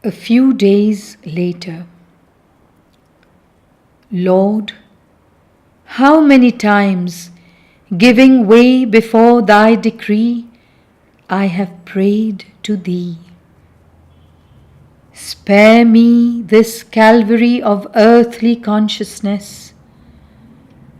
A few days later. Lord, how many times, giving way before thy decree, I have prayed to thee. Spare me this Calvary of earthly consciousness.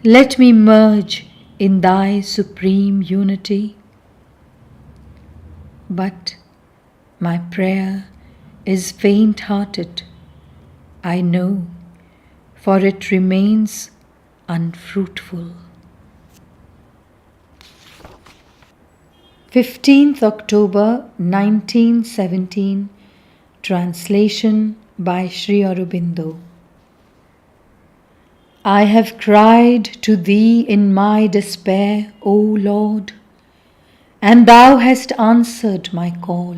Let me merge in thy supreme unity. But my prayer is faint-hearted, I know, for it remains unfruitful. 15th October 1917. Translation by Sri Aurobindo. I have cried to thee in my despair, O Lord, and thou hast answered my call.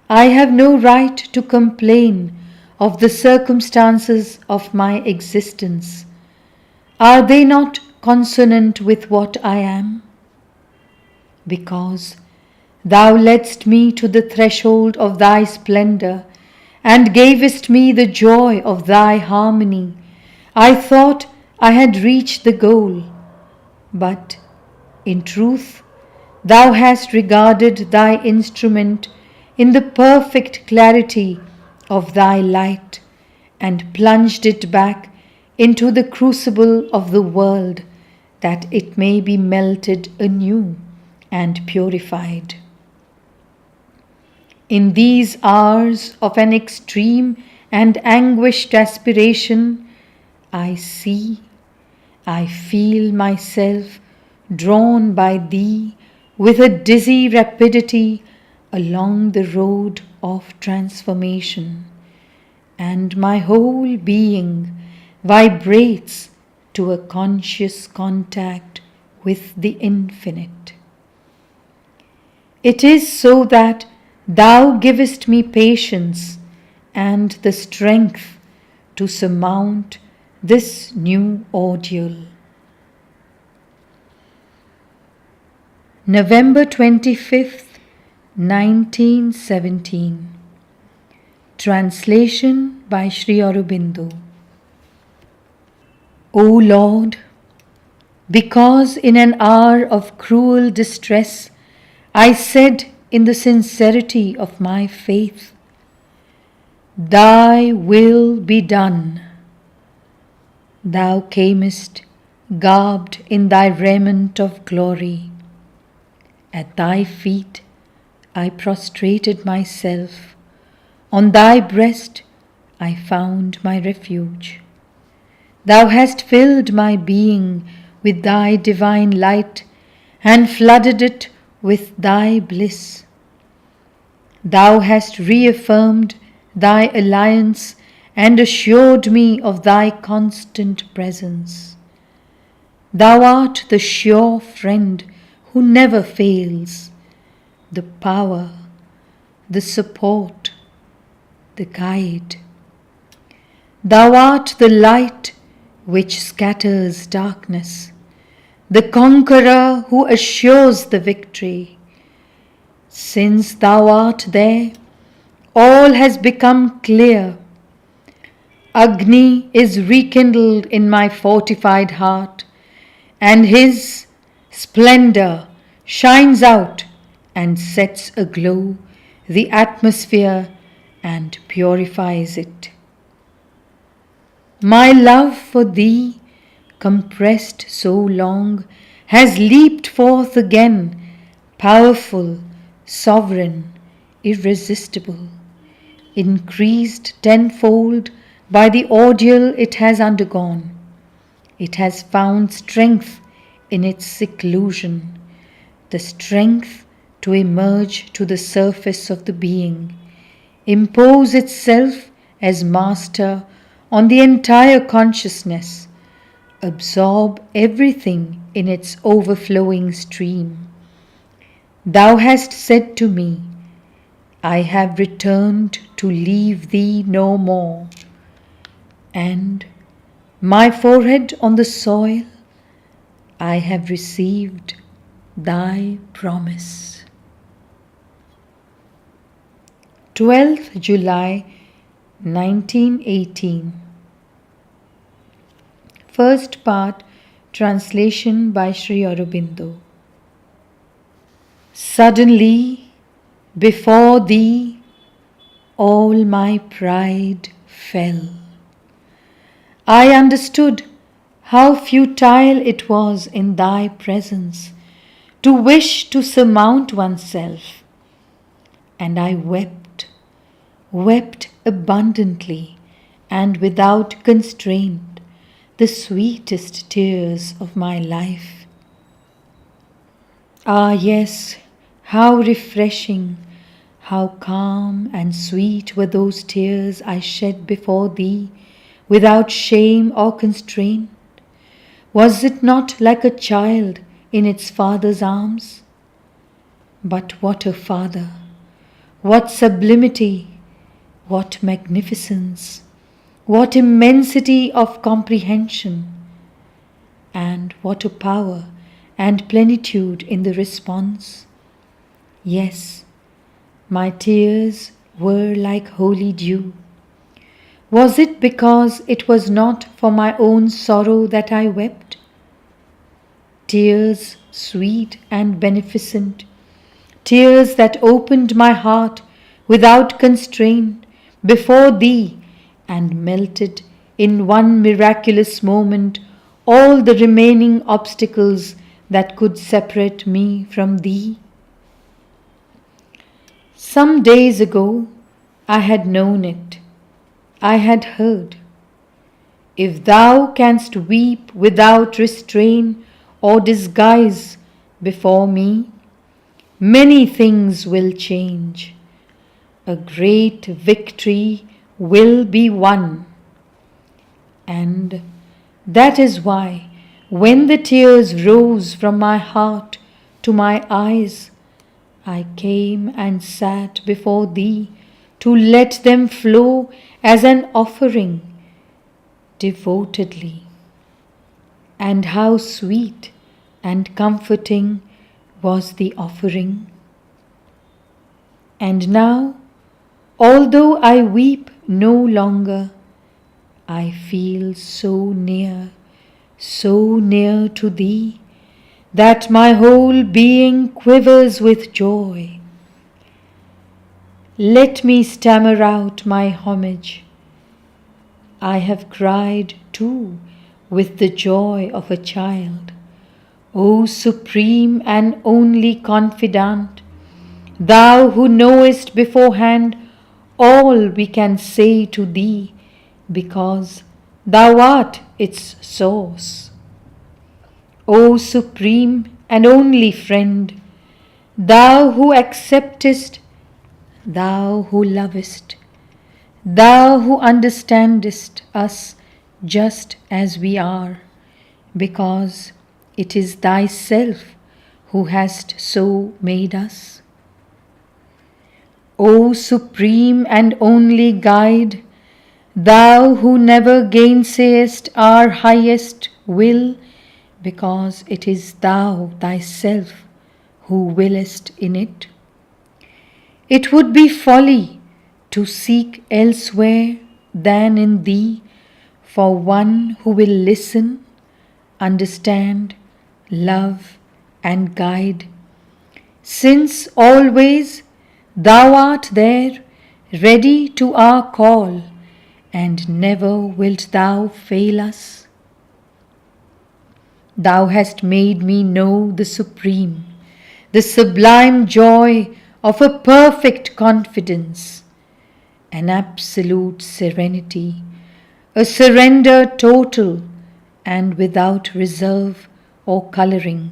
I have no right to complain of the circumstances of my existence. Are they not consonant with what I am? Because thou ledst me to the threshold of thy splendor and gavest me the joy of thy harmony, I thought I had reached the goal, but in truth thou hast regarded thy instrument in the perfect clarity of thy light and plunged it back into the crucible of the world that it may be melted anew and purified. In these hours of an extreme and anguished aspiration, I see, I feel myself drawn by thee with a dizzy rapidity along the road of transformation, and my whole being vibrates to a conscious contact with the infinite. It is so that thou givest me patience and the strength to surmount this new ordeal. November 25th, 1917. Translation by Sri Aurobindo. O Lord, because in an hour of cruel distress I said in the sincerity of my faith, Thy will be done. Thou camest garbed in thy raiment of glory. At thy feet I prostrated myself. On thy breast I found my refuge. Thou hast filled my being with thy divine light and flooded it with thy bliss. Thou hast reaffirmed thy alliance and assured me of thy constant presence. Thou art the sure friend who never fails, the power, the support, the guide. Thou art the light which scatters darkness, the conqueror who assures the victory. Since thou art there, all has become clear. Agni is rekindled in my fortified heart, and his splendor shines out and sets aglow the atmosphere and purifies it. My love for thee, compressed so long, has leaped forth again, powerful, sovereign, irresistible, increased tenfold by the ordeal it has undergone. It has found strength in its seclusion, the strength to emerge to the surface of the being, impose itself as master on the entire consciousness, absorb everything in its overflowing stream. Thou hast said to me, I have returned to leave thee no more, and my forehead on the soil, I have received thy promise. 12th July 1918. First part, translation by Sri Aurobindo. Suddenly, before thee, all my pride fell. I understood how futile it was in thy presence to wish to surmount oneself, and I wept abundantly and without constraint, the sweetest tears of my life. Ah, yes, how refreshing, how calm and sweet were those tears I shed before thee, without shame or constraint. Was it not like a child in its father's arms? But what a father! What sublimity! What magnificence! What immensity of comprehension! And what a power and plenitude in the response! Yes, my tears were like holy dew. Was it because it was not for my own sorrow that I wept? Tears sweet and beneficent, tears that opened my heart without constraint before thee and melted in one miraculous moment all the remaining obstacles that could separate me from thee. Some days ago I had known it. I had heard, if thou canst weep without restraint or disguise before me, many things will change. A great victory will be won. And that is why, when the tears rose from my heart to my eyes, I came and sat before thee to let them flow as an offering devotedly. And how sweet and comforting was the offering. And now, although I weep no longer, I feel so near to thee, that my whole being quivers with joy. Let me stammer out my homage. I have cried too with the joy of a child. O supreme and only confidant, thou who knowest beforehand all we can say to thee, because thou art its source. O supreme and only friend, thou who acceptest, thou who lovest, thou who understandest us just as we are, because it is thyself who hast so made us. O supreme and only guide, thou who never gainsayest our highest will, because it is thou thyself who willest in it. It would be folly to seek elsewhere than in thee for one who will listen, understand, love, and guide, since always thou art there, ready to our call, and never wilt thou fail us. Thou hast made me know the supreme, the sublime joy of a perfect confidence, an absolute serenity, a surrender total and without reserve or coloring,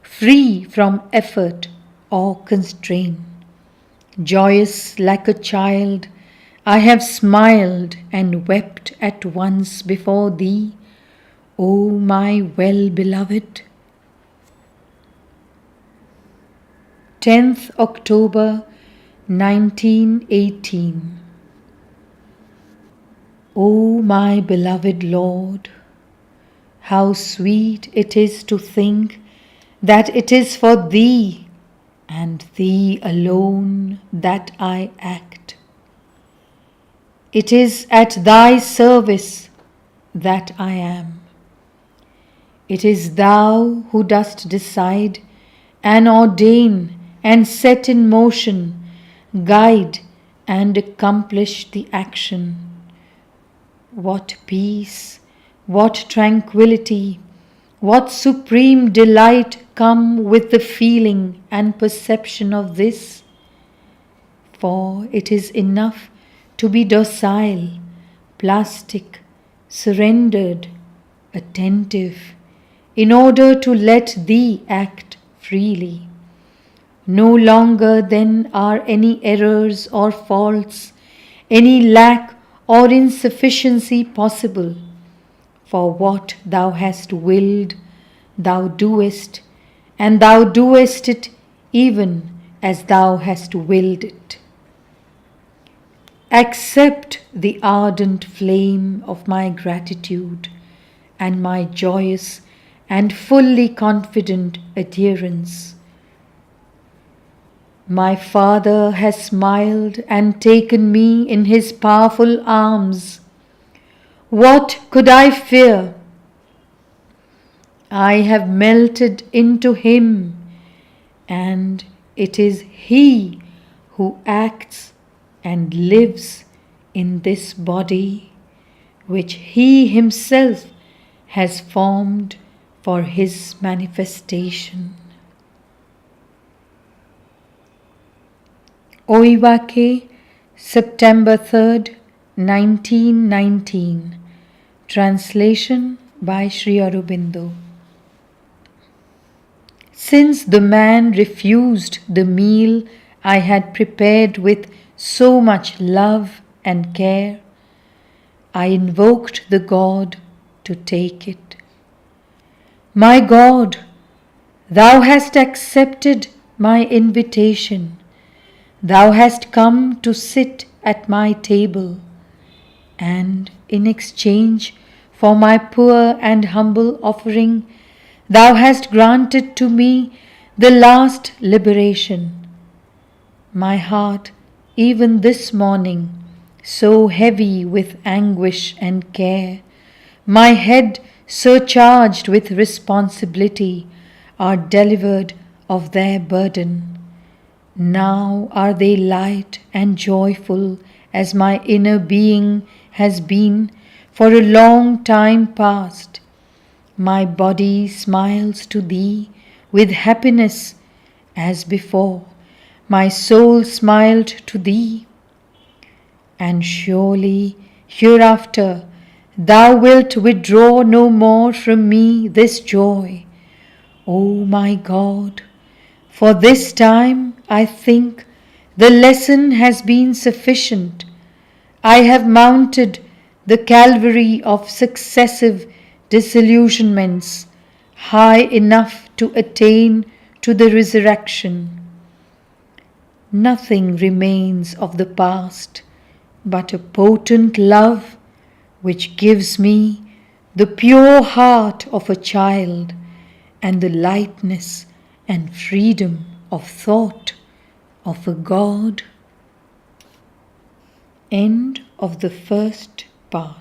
free from effort or constraint. Joyous like a child, I have smiled and wept at once before thee, O my well-beloved. 10th October 1918. O my beloved Lord, how sweet it is to think that it is for Thee and Thee alone that I act. It is at thy service that I am. It is thou who dost decide and ordain and set in motion, guide and accomplish the action. What peace, what tranquility, what supreme delight come with the feeling and perception of this! For it is enough to be docile, plastic, surrendered, attentive, in order to let thee act freely. No longer then are any errors or faults, any lack or insufficiency possible. For what thou hast willed, thou doest, and thou doest it even as thou hast willed it. Accept the ardent flame of my gratitude and my joyous and fully confident adherence. My Father has smiled and taken me in his powerful arms. What could I fear? I have melted into him, and it is he who acts and lives in this body which he himself has formed for his manifestation. Oiwake, September 3rd, 1919. Translation by Sri Aurobindo. Since the man refused the meal I had prepared with so much love and care, I invoked the God to take it. My God, thou hast accepted my invitation. Thou hast come to sit at my table, and in exchange for my poor and humble offering, thou hast granted to me the last liberation. My heart, even this morning, so heavy with anguish and care, my head surcharged with responsibility, are delivered of their burden. Now are they light and joyful as my inner being has been for a long time past. My body smiles to thee with happiness as before my soul smiled to thee. And surely hereafter thou wilt withdraw no more from me this joy, O my God. For this time, I think, the lesson has been sufficient. I have mounted the Calvary of successive disillusionments high enough to attain to the resurrection. Nothing remains of the past but a potent love which gives me the pure heart of a child and the lightness and freedom of thought of a God. End of the first part.